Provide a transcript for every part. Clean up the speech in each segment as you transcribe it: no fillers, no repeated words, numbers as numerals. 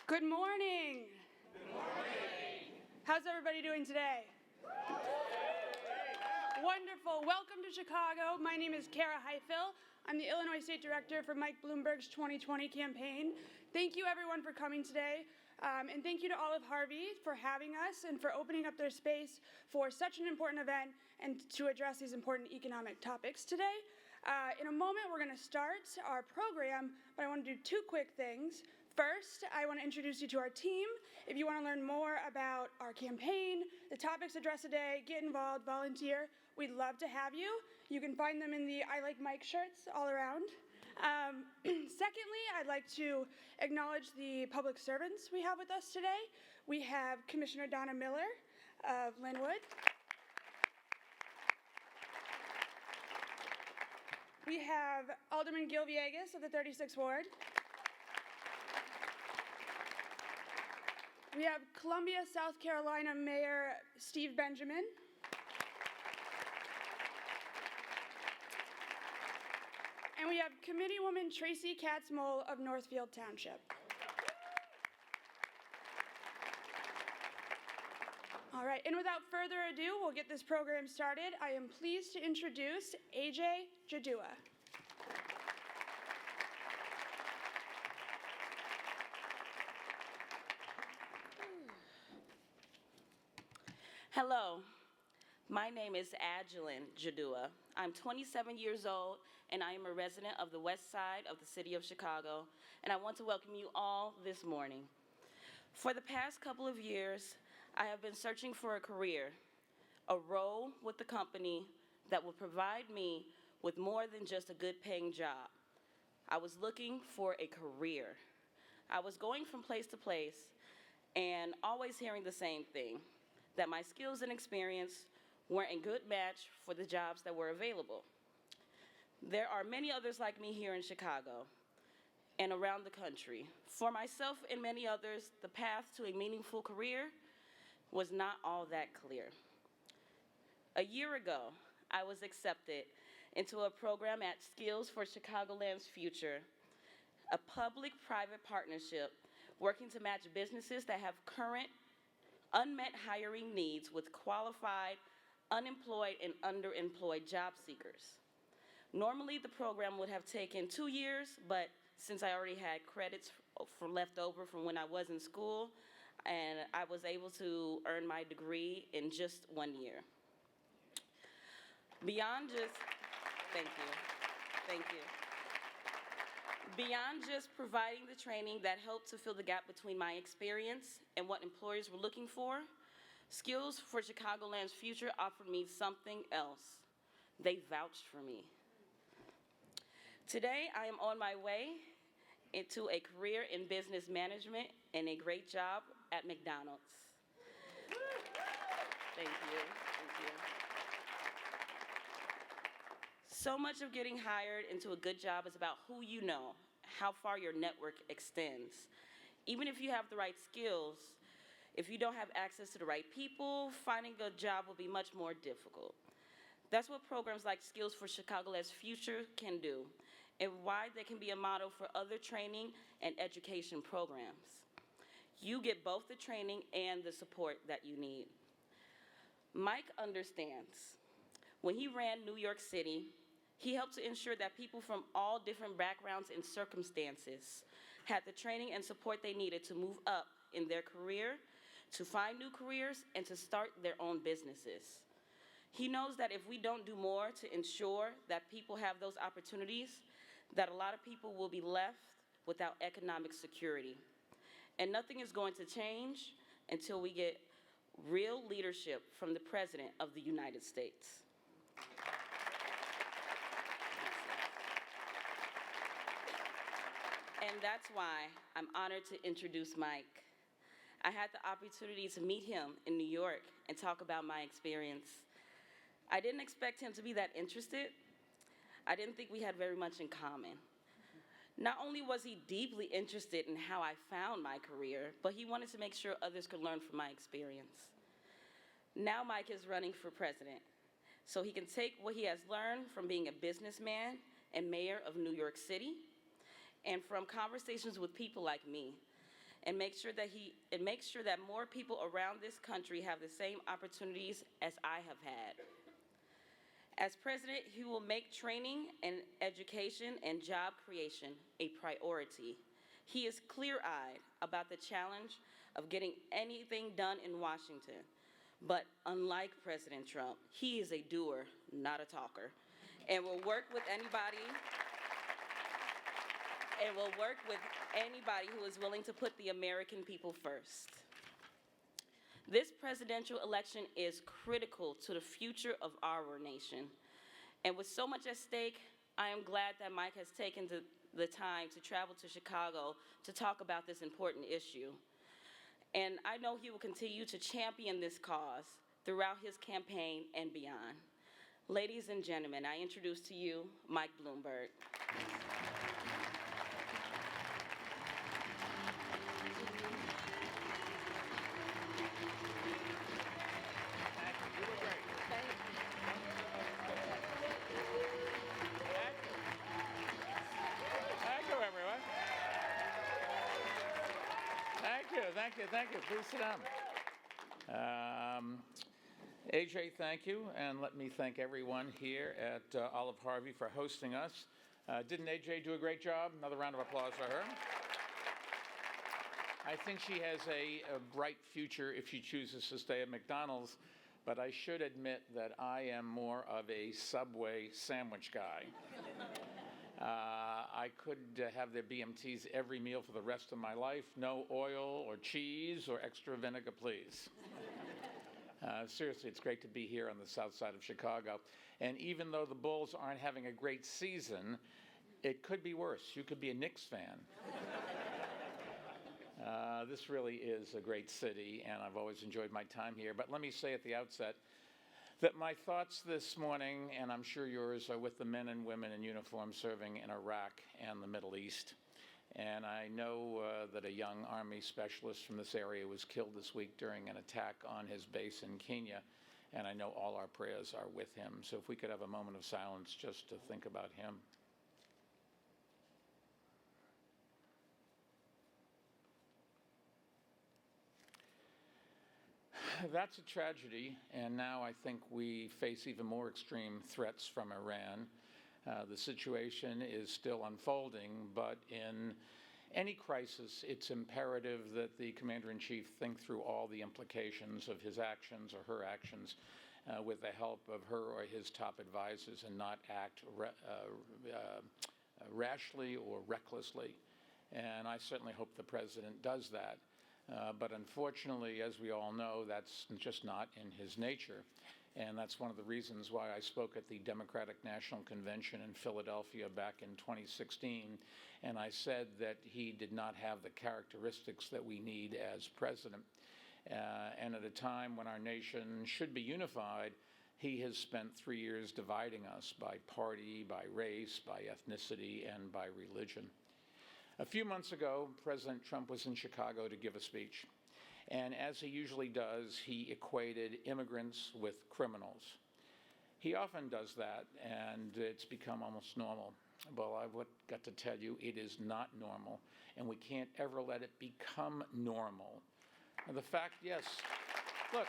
Good morning. Good morning. How's everybody doing today? Wonderful. Welcome to Chicago. My name is Kara Heifel. I'm the Illinois State Director for Mike Bloomberg's 2020 campaign. Thank you, everyone, for coming today. And thank you to Olive Harvey for having us and for opening up their space for such an important event and to address these important economic topics today. In a moment, we're going to start our program, but I want to do two quick things. First, I want to introduce you to our team. If you want to learn more about our campaign, the topics addressed today, get involved, volunteer, we'd love to have you. You can find them in the I Like Mike shirts all around. Secondly, I'd like to acknowledge the public servants we have with us today. We have Commissioner Donna Miller of Linwood. We have Alderman Gil Villegas of the 36th Ward. We have Columbia, South Carolina Mayor Steve Benjamin. And we have Committeewoman Tracy Katz-Moll of Northfield Township. All right, and without further ado, we'll get this program started. I am pleased to introduce AJ Jadua. Hello, my name is Agilyn Jadua. I'm 27 years old, and I am a resident of the west side of the city of Chicago, and I want to welcome you all this morning. For the past couple of years, I have been searching for a career, a role with the company that will provide me with more than just a good-paying job. I was looking for a career. I was going from place to place and always hearing the same thing, that my skills and experience weren't a good match for the jobs that were available. There are many others like me here in Chicago and around the country. For myself and many others, the path to a meaningful career was not all that clear. A year ago, I was accepted into a program at Skills for Chicagoland's Future, a public-private partnership working to match businesses that have current unmet hiring needs with qualified, unemployed, and underemployed job seekers. Normally, the program would have taken 2 years, but since I already had credits left over from when I was in school, and I was able to earn my degree in just 1 year. Beyond just providing the training that helped to fill the gap between my experience and what employers were looking for, Skills for Chicagoland's Future offered me something else. They vouched for me. Today, I am on my way into a career in business management and a great job at McDonald's. Thank you. So much of getting hired into a good job is about who you know, how far your network extends. Even if you have the right skills, if you don't have access to the right people, finding a job will be much more difficult. That's what programs like Skills for Chicagoland's Future can do, and why they can be a model for other training and education programs. You get both the training and the support that you need. Mike understands. When he ran New York City, he helped to ensure that people from all different backgrounds and circumstances had the training and support they needed to move up in their career, to find new careers, and to start their own businesses. He knows that if we don't do more to ensure that people have those opportunities, that a lot of people will be left without economic security. And nothing is going to change until we get real leadership from the President of the United States. And that's why I'm honored to introduce Mike. I had the opportunity to meet him in New York and talk about my experience. I didn't expect him to be that interested. I didn't think we had very much in common. Not only was he deeply interested in how I found my career, but he wanted to make sure others could learn from my experience. Now Mike is running for president, so he can take what he has learned from being a businessman and mayor of New York City, and from conversations with people like me, and make sure that more people around this country have the same opportunities as I have had. As president, he will make training and education and job creation a priority. He is clear-eyed about the challenge of getting anything done in Washington. But unlike President Trump, he is a doer, not a talker, and will work with anybody who is willing to put the American people first. This presidential election is critical to the future of our nation. And with so much at stake, I am glad that Mike has taken the time to travel to Chicago to talk about this important issue. And I know he will continue to champion this cause throughout his campaign and beyond. Ladies and gentlemen, I introduce to you Mike Bloomberg. Thank you. Please sit down. AJ, thank you, and let me thank everyone here at Olive Harvey for hosting us. Didn't AJ do a great job? Another round of applause for her. I think she has a bright future if she chooses to stay at McDonald's, but I should admit that I am more of a Subway sandwich guy. I could have their BMTs every meal for the rest of my life. No oil or cheese or extra vinegar, please. Seriously, it's great to be here on the south side of Chicago. And even though the Bulls aren't having a great season, it could be worse. You could be a Knicks fan. This really is a great city, and I've always enjoyed my time here. But let me say at the outset that my thoughts this morning, and I'm sure yours, are with the men and women in uniform serving in Iraq and the Middle East. And I know that a young Army specialist from this area was killed this week during an attack on his base in Kenya, and I know all our prayers are with him. So if we could have a moment of silence just to think about him. That's a tragedy, and now I think we face even more extreme threats from Iran. The situation is still unfolding, but in any crisis, it's imperative that the commander-in-chief think through all the implications of his actions or her actions with the help of her or his top advisors and not act rashly or recklessly. And I certainly hope the president does that. But unfortunately, as we all know, that's just not in his nature. And that's one of the reasons why I spoke at the Democratic National Convention in Philadelphia back in 2016. And I said that he did not have the characteristics that we need as president. And at a time when our nation should be unified, he has spent 3 years dividing us by party, by race, by ethnicity, and by religion. A few months ago, President Trump was in Chicago to give a speech. And as he usually does, he equated immigrants with criminals. He often does that, and it's become almost normal. Well, I've got to tell you, it is not normal, and we can't ever let it become normal. And the fact, yes, look,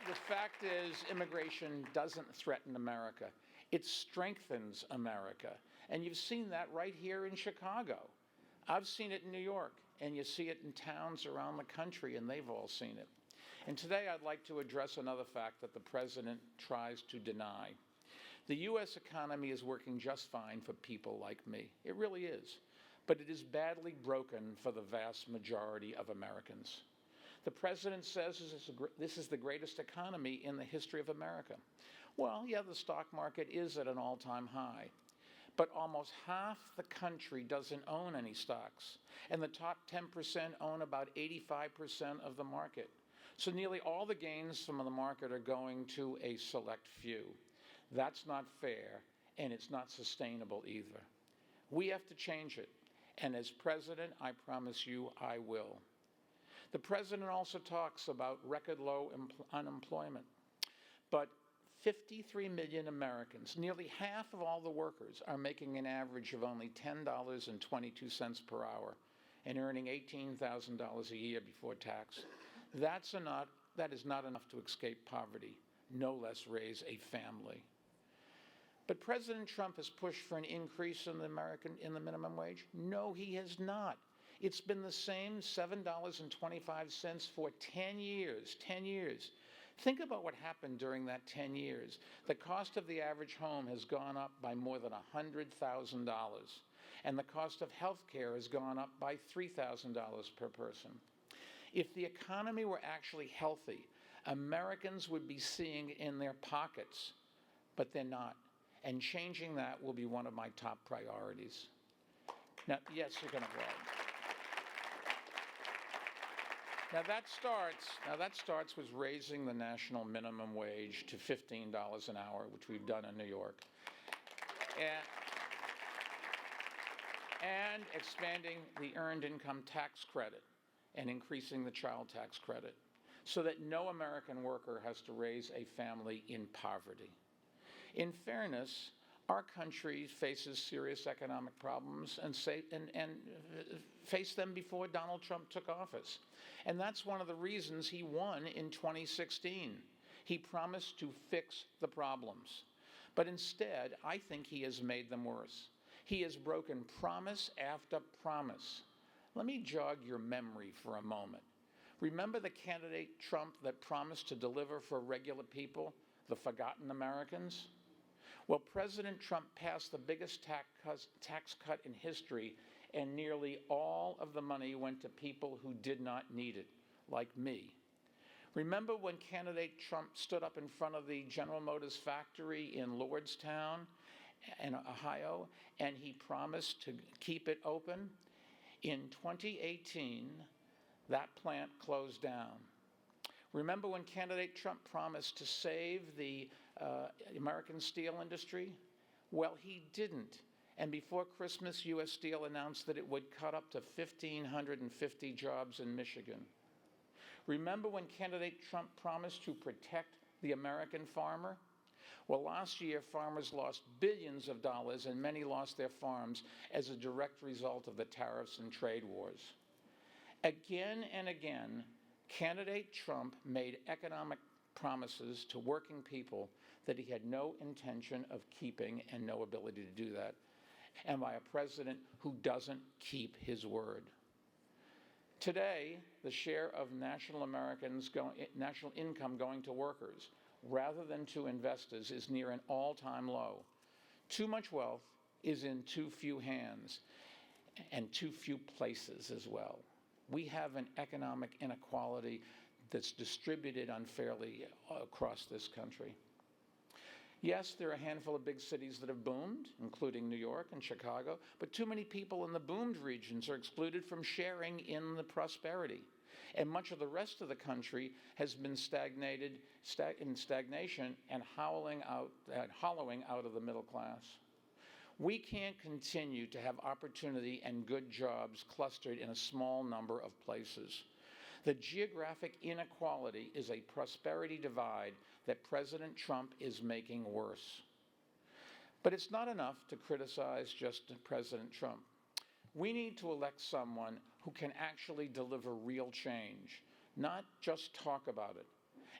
the fact is immigration doesn't threaten America. It strengthens America. And you've seen that right here in Chicago. I've seen it in New York, and you see it in towns around the country, and they've all seen it. And today I'd like to address another fact that the president tries to deny. The U.S. economy is working just fine for people like me. It really is. But it is badly broken for the vast majority of Americans. The president says this is the greatest economy in the history of America. Well, yeah, the stock market is at an all-time high. But almost half the country doesn't own any stocks, and the top 10% own about 85% of the market. So nearly all the gains from the market are going to a select few. That's not fair, and it's not sustainable either. We have to change it, and as president, I promise you I will. The president also talks about record low unemployment, but 53 million Americans, nearly half of all the workers, are making an average of only $10.22 per hour and earning $18,000 a year before tax. That is not enough to escape poverty, no less raise a family. But President Trump has pushed for an increase in the minimum wage? No, he has not. It's been the same $7.25 for 10 years, 10 years. Think about what happened during that 10 years. The cost of the average home has gone up by more than $100,000, and the cost of health care has gone up by $3,000 per person. If the economy were actually healthy, Americans would be seeing in their pockets, but they're not. And changing that will be one of my top priorities. Now, yes, you can applaud. Now that starts with raising the national minimum wage to $15 an hour, which we've done in New York, and expanding the earned income tax credit and increasing the child tax credit so that no American worker has to raise a family in poverty. In fairness, our country faces serious economic problems and faced them before Donald Trump took office. And that's one of the reasons he won in 2016. He promised to fix the problems. But instead, I think he has made them worse. He has broken promise after promise. Let me jog your memory for a moment. Remember the candidate Trump that promised to deliver for regular people, the forgotten Americans? Well, President Trump passed the biggest tax cut in history, and nearly all of the money went to people who did not need it, like me. Remember when candidate Trump stood up in front of the General Motors factory in Lordstown in Ohio, and he promised to keep it open? In 2018, that plant closed down. Remember when candidate Trump promised to save the American steel industry? Well, he didn't. And before Christmas, U.S. Steel announced that it would cut up to 1,550 jobs in Michigan. Remember when candidate Trump promised to protect the American farmer? Well, last year, farmers lost billions of dollars, and many lost their farms as a direct result of the tariffs and trade wars. Again and again, candidate Trump made economic promises to working people that he had no intention of keeping and no ability to do that, and by a president who doesn't keep his word. Today, the share of national income going to workers rather than to investors is near an all-time low. Too much wealth is in too few hands and too few places as well. We have an economic inequality that's distributed unfairly across this country. Yes, there are a handful of big cities that have boomed, including New York and Chicago, but too many people in the boomed regions are excluded from sharing in the prosperity. And much of the rest of the country has been in stagnation and hollowing out of the middle class. We can't continue to have opportunity and good jobs clustered in a small number of places. The geographic inequality is a prosperity divide that President Trump is making worse. But it's not enough to criticize just President Trump. We need to elect someone who can actually deliver real change, not just talk about it,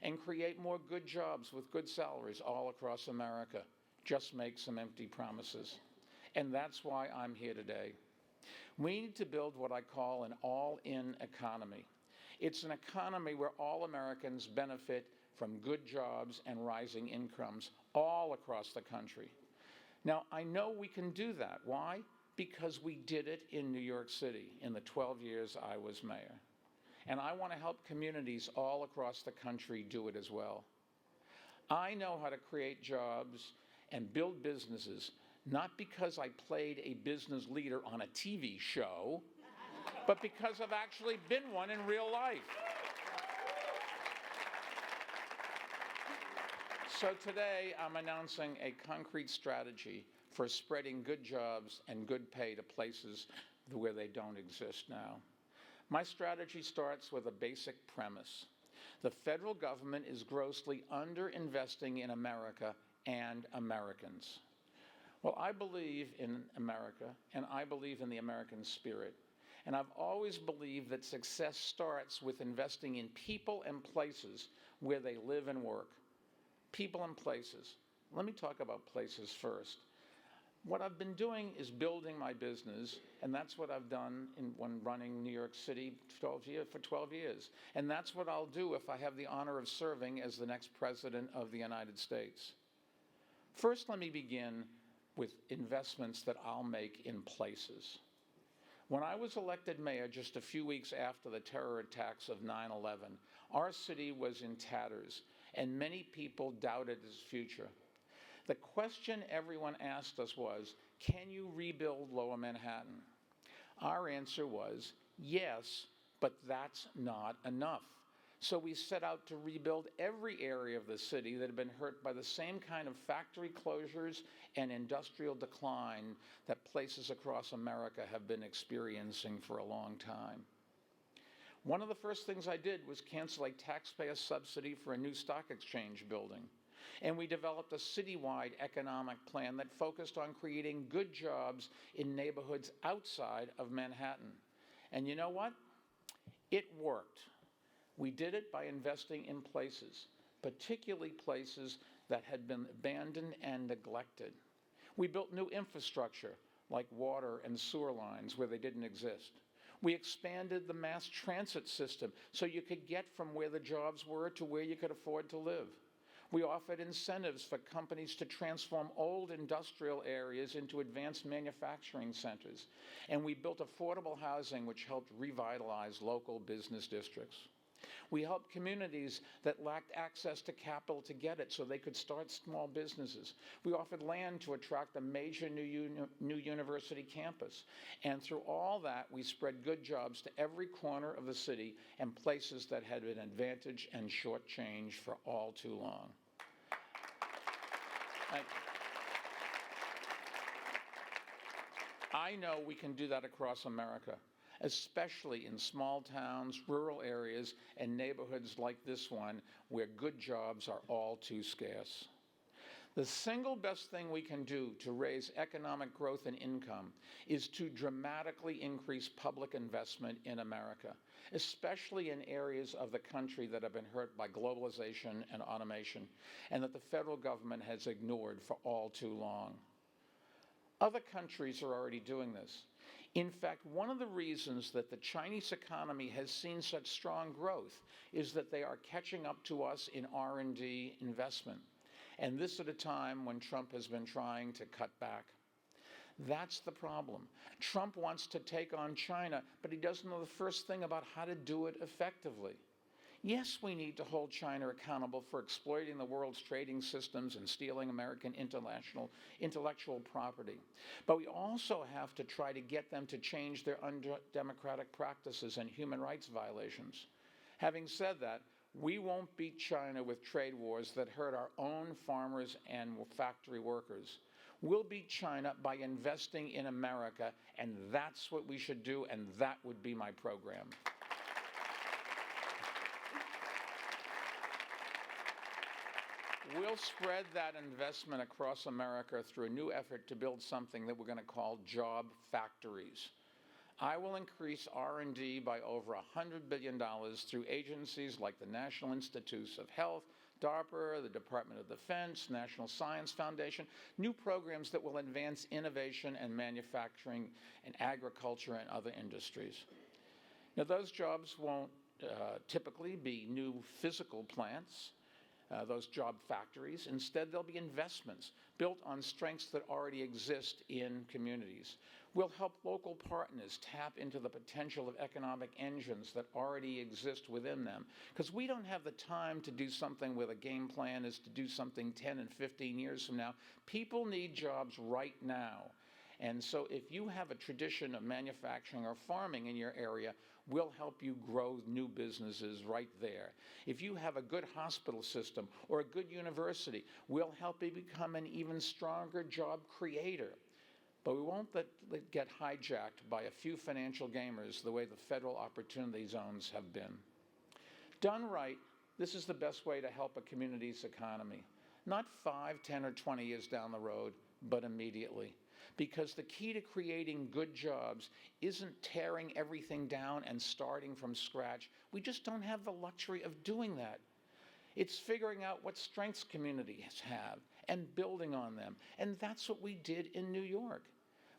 and create more good jobs with good salaries all across America. Just make some empty promises. And that's why I'm here today. We need to build what I call an all-in economy. It's an economy where all Americans benefit from good jobs and rising incomes all across the country. Now, I know we can do that. Why? Because we did it in New York City in the 12 years I was mayor. And I want to help communities all across the country do it as well. I know how to create jobs and build businesses, not because I played a business leader on a TV show, but because I've actually been one in real life. So today, I'm announcing a concrete strategy for spreading good jobs and good pay to places where they don't exist now. My strategy starts with a basic premise. The federal government is grossly underinvesting in America and Americans. Well, I believe in America, and I believe in the American spirit. And I've always believed that success starts with investing in people and places where they live and work. People and places. Let me talk about places first. What I've been doing is building my business, and that's what I've done when running New York City for 12 years. And that's what I'll do if I have the honor of serving as the next president of the United States. First, let me begin with investments that I'll make in places. When I was elected mayor just a few weeks after the terror attacks of 9/11, our city was in tatters, and many people doubted its future. The question everyone asked us was, can you rebuild Lower Manhattan? Our answer was, yes, but that's not enough. So we set out to rebuild every area of the city that had been hurt by the same kind of factory closures and industrial decline that places across America have been experiencing for a long time. One of the first things I did was cancel a taxpayer subsidy for a new stock exchange building. And we developed a citywide economic plan that focused on creating good jobs in neighborhoods outside of Manhattan. And you know what? It worked. We did it by investing in places, particularly places that had been abandoned and neglected. We built new infrastructure like water and sewer lines where they didn't exist. We expanded the mass transit system so you could get from where the jobs were to where you could afford to live. We offered incentives for companies to transform old industrial areas into advanced manufacturing centers. And we built affordable housing which helped revitalize local business districts. We helped communities that lacked access to capital to get it so they could start small businesses. We offered land to attract a major new university campus. And through all that, we spread good jobs to every corner of the city and places that had been advantaged and shortchanged for all too long. I know we can do that across America, especially in small towns, rural areas, and neighborhoods like this one where good jobs are all too scarce. The single best thing we can do to raise economic growth and income is to dramatically increase public investment in America, especially in areas of the country that have been hurt by globalization and automation, and that the federal government has ignored for all too long. Other countries are already doing this. In fact, one of the reasons that the Chinese economy has seen such strong growth is that they are catching up to us in R&D investment. And this at a time when Trump has been trying to cut back. That's the problem. Trump wants to take on China, but he doesn't know the first thing about how to do it effectively. Yes, we need to hold China accountable for exploiting the world's trading systems and stealing American intellectual property. But we also have to try to get them to change their undemocratic practices and human rights violations. Having said that, we won't beat China with trade wars that hurt our own farmers and factory workers. We'll beat China by investing in America, and that's what we should do, and that would be my program. We'll spread that investment across America through a new effort to build something that we're going to call job factories. I will increase R&D by over $100 billion through agencies like the National Institutes of Health, DARPA, the Department of Defense, National Science Foundation, new programs that will advance innovation and manufacturing and agriculture and other industries. Now, those jobs won't typically be new physical plants, those job factories. Instead, they'll be investments built on strengths that already exist in communities. We'll help local partners tap into the potential of economic engines that already exist within them. Because we don't have the time to do something where the game plan is to do something 10 and 15 years from now. People need jobs right now. And so if you have a tradition of manufacturing or farming in your area, we'll help you grow new businesses right there. If you have a good hospital system or a good university, we'll help you become an even stronger job creator. But we won't let it get hijacked by a few financial gamers the way the federal opportunity zones have been. Done right, this is the best way to help a community's economy. Not 5, 10, or 20 years down the road, but immediately. Because the key to creating good jobs isn't tearing everything down and starting from scratch. We just don't have the luxury of doing that. It's figuring out what strengths communities have and building on them. And that's what we did in New York.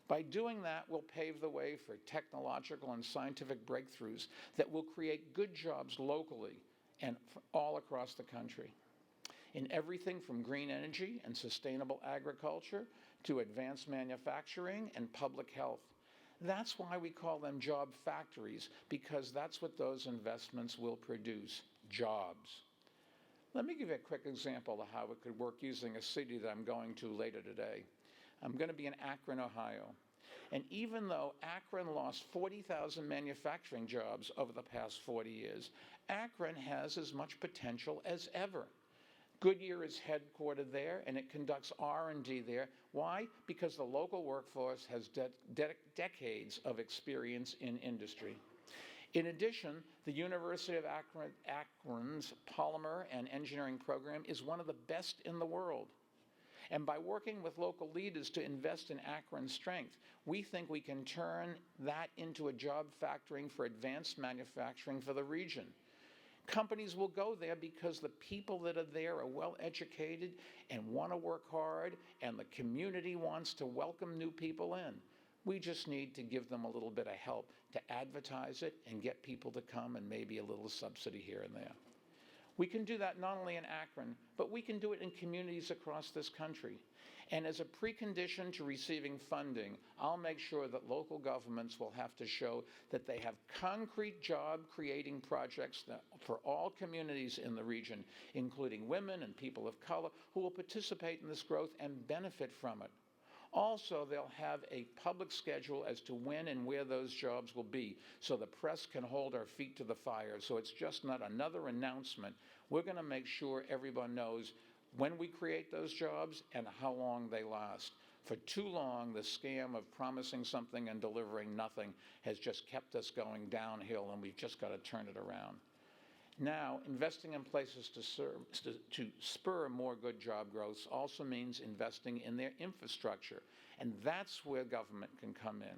By doing that, we'll pave the way for technological and scientific breakthroughs that will create good jobs locally and all across the country. In everything from green energy and sustainable agriculture to advanced manufacturing and public health. That's why we call them job factories, because that's what those investments will produce, jobs. Let me give you a quick example of how it could work using a city that I'm going to later today. I'm going to be in Akron, Ohio. And even though Akron lost 40,000 manufacturing jobs over the past 40 years, Akron has as much potential as ever. Goodyear is headquartered there, and it conducts R&D there. Why? Because the local workforce has decades of experience in industry. In addition, the University of Akron's Polymer and Engineering program is one of the best in the world. And by working with local leaders to invest in Akron's strength, we think we can turn that into a job factory for advanced manufacturing for the region. Companies will go there because the people that are there are well educated and want to work hard, and the community wants to welcome new people in. We just need to give them a little bit of help to advertise it and get people to come, and maybe a little subsidy here and there. We can do that not only in Akron, but we can do it in communities across this country. And as a precondition to receiving funding, I'll make sure that local governments will have to show that they have concrete job-creating projects for all communities in the region, including women and people of color, who will participate in this growth and benefit from it. Also, they'll have a public schedule as to when and where those jobs will be, so the press can hold our feet to the fire. So it's just not another announcement. We're going to make sure everyone knows when we create those jobs and how long they last. For too long, the scam of promising something and delivering nothing has just kept us going downhill, and we've just got to turn it around. Now, investing in places to spur more good job growth also means investing in their infrastructure, and that's where government can come in.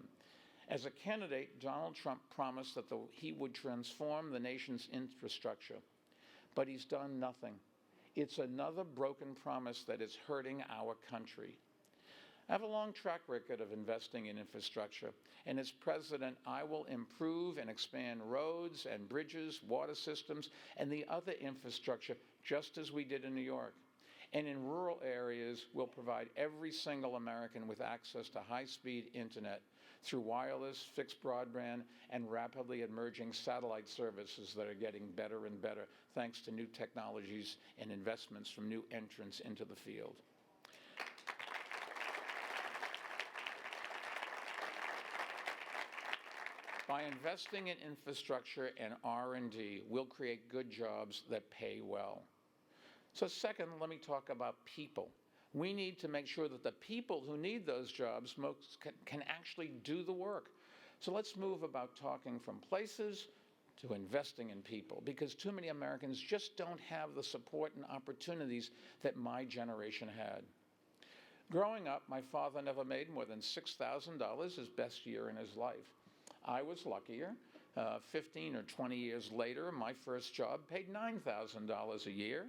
As a candidate, Donald Trump promised that he would transform the nation's infrastructure, but he's done nothing. It's another broken promise that is hurting our country. I have a long track record of investing in infrastructure, and as president, I will improve and expand roads and bridges, water systems, and the other infrastructure, just as we did in New York. And in rural areas, we'll provide every single American with access to high-speed internet through wireless, fixed broadband, and rapidly emerging satellite services that are getting better and better, thanks to new technologies and investments from new entrants into the field. By investing in infrastructure and R&D, we'll create good jobs that pay well. So second, let me talk about people. We need to make sure that the people who need those jobs most can actually do the work. So let's move about talking from places to investing in people, because too many Americans just don't have the support and opportunities that my generation had. Growing up, my father never made more than $6,000 his best year in his life. I was luckier. 15 or 20 years later, my first job paid $9,000 a year,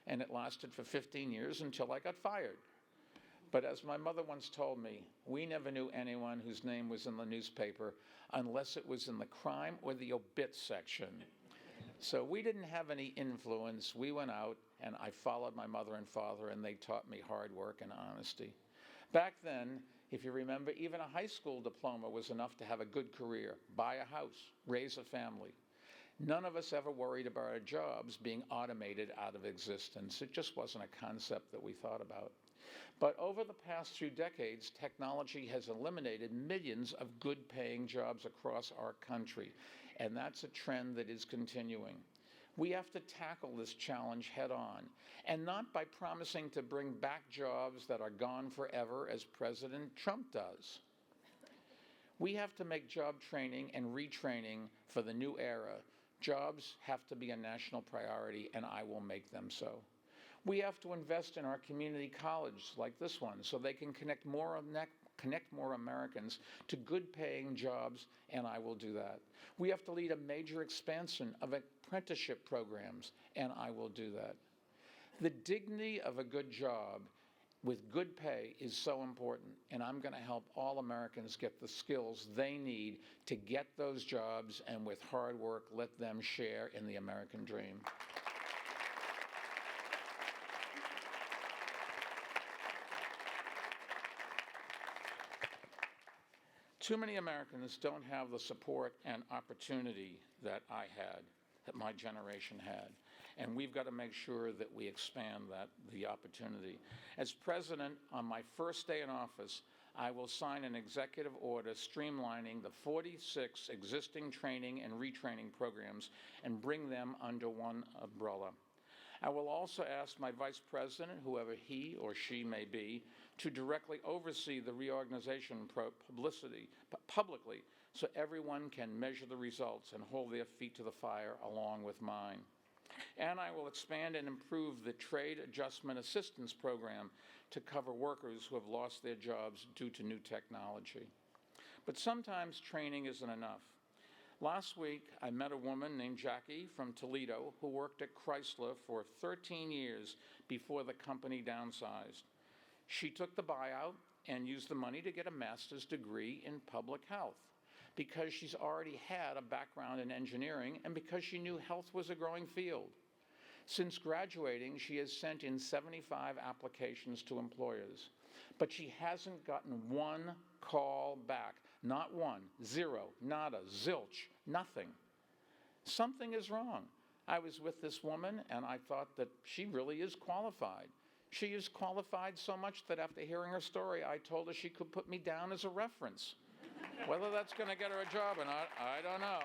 and it lasted for 15 years until I got fired. But as my mother once told me, we never knew anyone whose name was in the newspaper unless it was in the crime or the obit section. So we didn't have any influence. We went out, and I followed my mother and father, and they taught me hard work and honesty. Back then, if you remember, even a high school diploma was enough to have a good career, buy a house, raise a family. None of us ever worried about our jobs being automated out of existence. It just wasn't a concept that we thought about. But over the past few decades, technology has eliminated millions of good-paying jobs across our country, and that's a trend that is continuing. We have to tackle this challenge head-on, and not by promising to bring back jobs that are gone forever, as President Trump does. We have to make job training and retraining for the new era Jobs have to be a national priority, and I will make them so. We have to invest in our community colleges like this one so they can connect more Americans to good-paying jobs, and I will do that. We have to lead a major expansion of apprenticeship programs, and I will do that. The dignity of a good job with good pay is so important, and I'm going to help all Americans get the skills they need to get those jobs, and with hard work, let them share in the American dream. Too many Americans don't have the support and opportunity that I had, that my generation had. And we've got to make sure that we expand the opportunity. As president, on my first day in office, I will sign an executive order streamlining the 46 existing training and retraining programs and bring them under one umbrella. I will also ask my vice president, whoever he or she may be, to directly oversee the reorganization publicly so everyone can measure the results and hold their feet to the fire along with mine. And I will expand and improve the Trade Adjustment Assistance Program to cover workers who have lost their jobs due to new technology. But sometimes training isn't enough. Last week, I met a woman named Jackie from Toledo who worked at Chrysler for 13 years before the company downsized. She took the buyout and used the money to get a master's degree in public health because she's already had a background in engineering and because she knew health was a growing field. Since graduating, she has sent in 75 applications to employers, but she hasn't gotten one call back. Not one, zero, nada, zilch, nothing. Something is wrong. I was with this woman and I thought that she really is qualified. She is qualified so much that after hearing her story, I told her she could put me down as a reference. Whether that's going to get her a job or not, I don't know.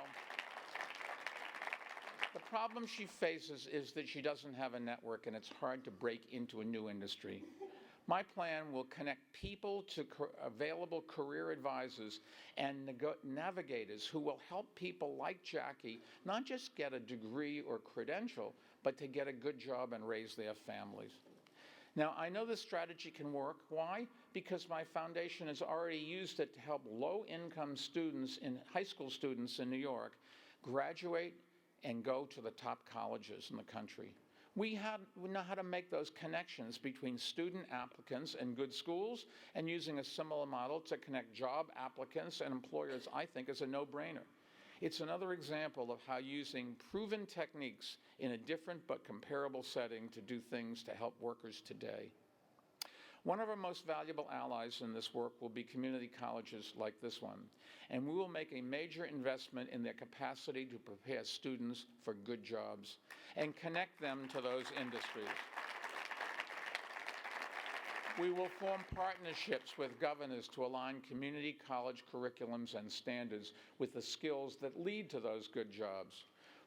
The problem she faces is that she doesn't have a network and it's hard to break into a new industry. My plan will connect people to available career advisors and navigators who will help people like Jackie not just get a degree or credential, but to get a good job and raise their families. Now, I know this strategy can work. Why? Because my foundation has already used it to help low-income students, high school students in New York, graduate and go to the top colleges in the country. We know how to make those connections between student applicants and good schools, and using a similar model to connect job applicants and employers, I think, is a no-brainer. It's another example of how using proven techniques in a different but comparable setting to do things to help workers today. One of our most valuable allies in this work will be community colleges like this one, and we will make a major investment in their capacity to prepare students for good jobs and connect them to those industries. We will form partnerships with governors to align community college curriculums and standards with the skills that lead to those good jobs.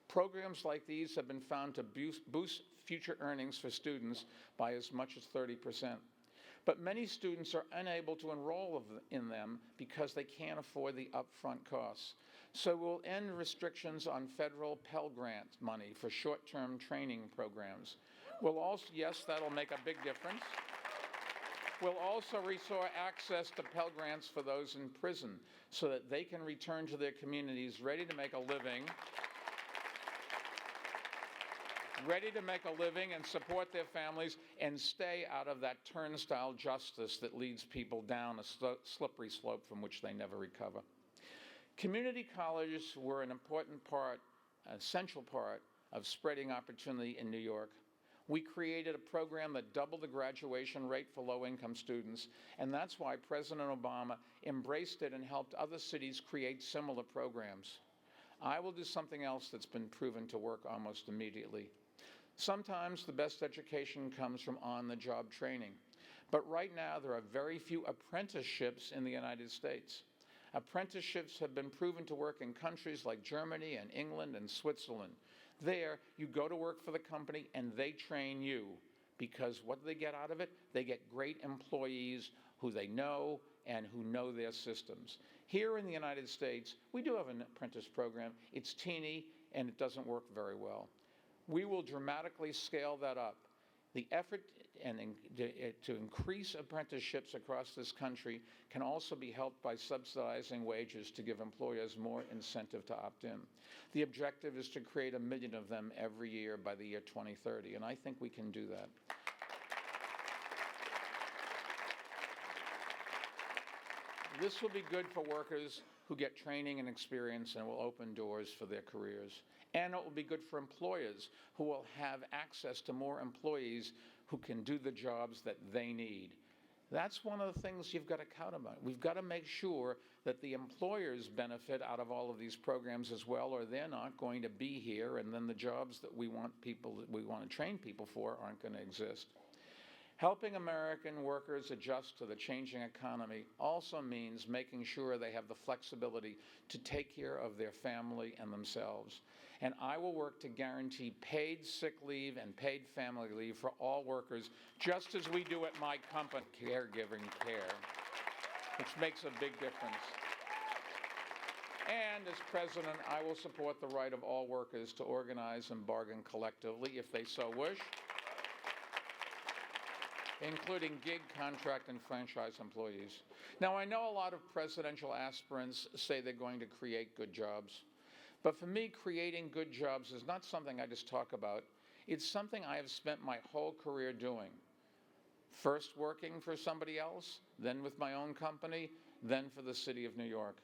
Programs like these have been found to boost future earnings for students by as much as 30%. But many students are unable to enroll in them because they can't afford the upfront costs. So we'll end restrictions on federal Pell Grant money for short-term training programs. We'll also, yes, that'll make a big difference. We'll also restore access to Pell Grants for those in prison so that they can return to their communities ready to make a living and support their families and stay out of that turnstile justice that leads people down a slippery slope from which they never recover. Community colleges were an important part, an essential part of spreading opportunity in New York. We created a program that doubled the graduation rate for low-income students, and that's why President Obama embraced it and helped other cities create similar programs. I will do something else that's been proven to work almost immediately. Sometimes the best education comes from on-the-job training, but right now there are very few apprenticeships in the United States. Apprenticeships have been proven to work in countries like Germany and England and Switzerland. There, you go to work for the company and they train you, because what do they get out of it? They get great employees who they know and who know their systems. Here in the United States, we do have an apprentice program. It's teeny and it doesn't work very well. We will dramatically scale that up. The effort to increase apprenticeships across this country can also be helped by subsidizing wages to give employers more incentive to opt in. The objective is to create 1 million of them every year by the year 2030, and I think we can do that. This will be good for workers who get training and experience and will open doors for their careers. And it will be good for employers who will have access to more employees who can do the jobs that they need. That's one of the things you've got to count about. We've got to make sure that the employers benefit out of all of these programs as well, or they're not going to be here, and then the jobs that we want to train people for aren't going to exist. Helping American workers adjust to the changing economy also means making sure they have the flexibility to take care of their family and themselves. And I will work to guarantee paid sick leave and paid family leave for all workers, just as we do at my company, Caregiving Care, which makes a big difference. And as president, I will support the right of all workers to organize and bargain collectively if they so wish, including gig, contract, and franchise employees. Now, I know a lot of presidential aspirants say they're going to create good jobs. But for me, creating good jobs is not something I just talk about. It's something I have spent my whole career doing. First working for somebody else, then with my own company, then for the city of New York.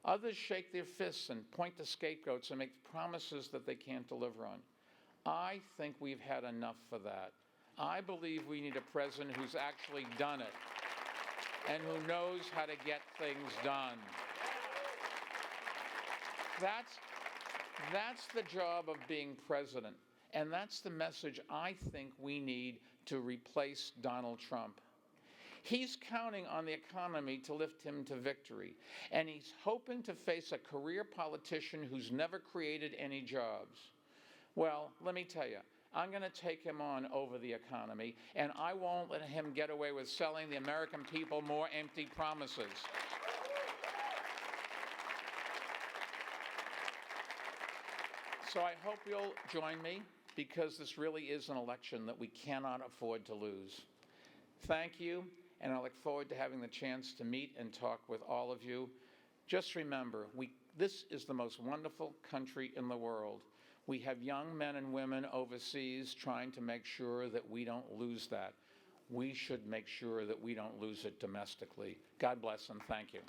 Others shake their fists and point to scapegoats and make promises that they can't deliver on. I think we've had enough for that. I believe we need a president who's actually done it and who knows how to get things done. That's the job of being president, and that's the message I think we need to replace Donald Trump. He's counting on the economy to lift him to victory, and he's hoping to face a career politician who's never created any jobs. Well, let me tell you, I'm going to take him on over the economy, and I won't let him get away with selling the American people more empty promises. So I hope you'll join me, because this really is an election that we cannot afford to lose. Thank you, and I look forward to having the chance to meet and talk with all of you. Just remember, this is the most wonderful country in the world. We have young men and women overseas trying to make sure that we don't lose that. We should make sure that we don't lose it domestically. God bless and thank you.